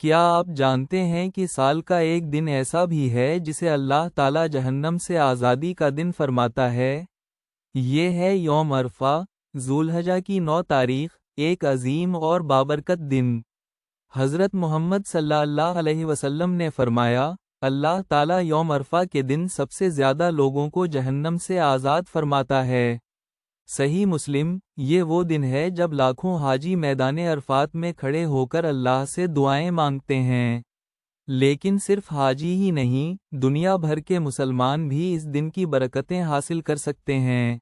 کیا آپ جانتے ہیں کہ سال کا ایک دن ایسا بھی ہے جسے اللہ تعالیٰ جہنم سے آزادی کا دن فرماتا ہے؟ یہ ہے یوم عرفہ، ذوالحجہ کی 9 تاریخ، ایک عظیم اور بابرکت دن۔ حضرت محمد صلی اللہ علیہ وسلم نے فرمایا، اللہ تعالیٰ یوم عرفہ کے دن سب سے زیادہ لوگوں کو جہنم سے آزاد فرماتا ہے۔ صحیح مسلم۔ یہ وہ دن ہے جب لاکھوں حاجی میدان عرفات میں کھڑے ہو کر اللہ سے دعائیں مانگتے ہیں۔ لیکن صرف حاجی ہی نہیں، دنیا بھر کے مسلمان بھی اس دن کی برکتیں حاصل کر سکتے ہیں۔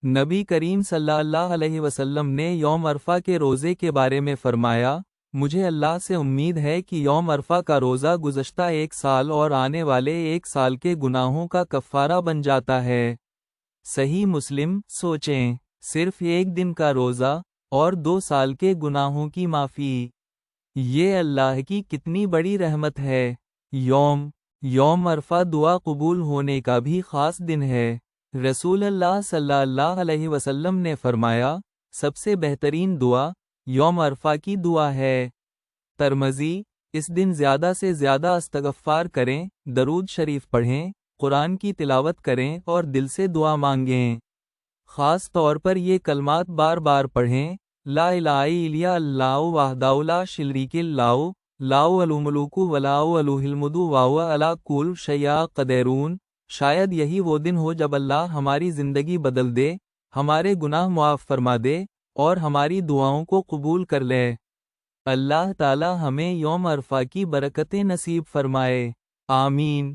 نبی کریم صلی اللہ علیہ وسلم نے یوم عرفہ کے روزے کے بارے میں فرمایا، مجھے اللہ سے امید ہے کہ یوم عرفہ کا روزہ گزشتہ ایک سال اور آنے والے ایک سال کے گناہوں کا کفارہ بن جاتا ہے۔ صحیح مسلم۔ سوچیں، صرف ایک دن کا روزہ اور 2 سال کے گناہوں کی معافی، یہ اللہ کی کتنی بڑی رحمت ہے۔ یوم عرفہ دعا قبول ہونے کا بھی خاص دن ہے۔ رسول اللہ صلی اللہ علیہ وسلم نے فرمایا، سب سے بہترین دعا یوم عرفہ کی دعا ہے۔ ترمذی۔ اس دن زیادہ سے زیادہ استغفار کریں، درود شریف پڑھیں، قرآن کی تلاوت کریں اور دل سے دعا مانگیں۔ خاص طور پر یہ کلمات بار بار پڑھیں، لا الہ الا اللہ وحدہ لا شریک لہ، لاہ الملک ولاہ الہ الحمد وہو علی کل شیء قدیر۔ شاید یہی وہ دن ہو جب اللہ ہماری زندگی بدل دے، ہمارے گناہ معاف فرما دے اور ہماری دعاؤں کو قبول کر لے۔ اللہ تعالی ہمیں یوم عرفہ کی برکتیں نصیب فرمائے۔ آمین۔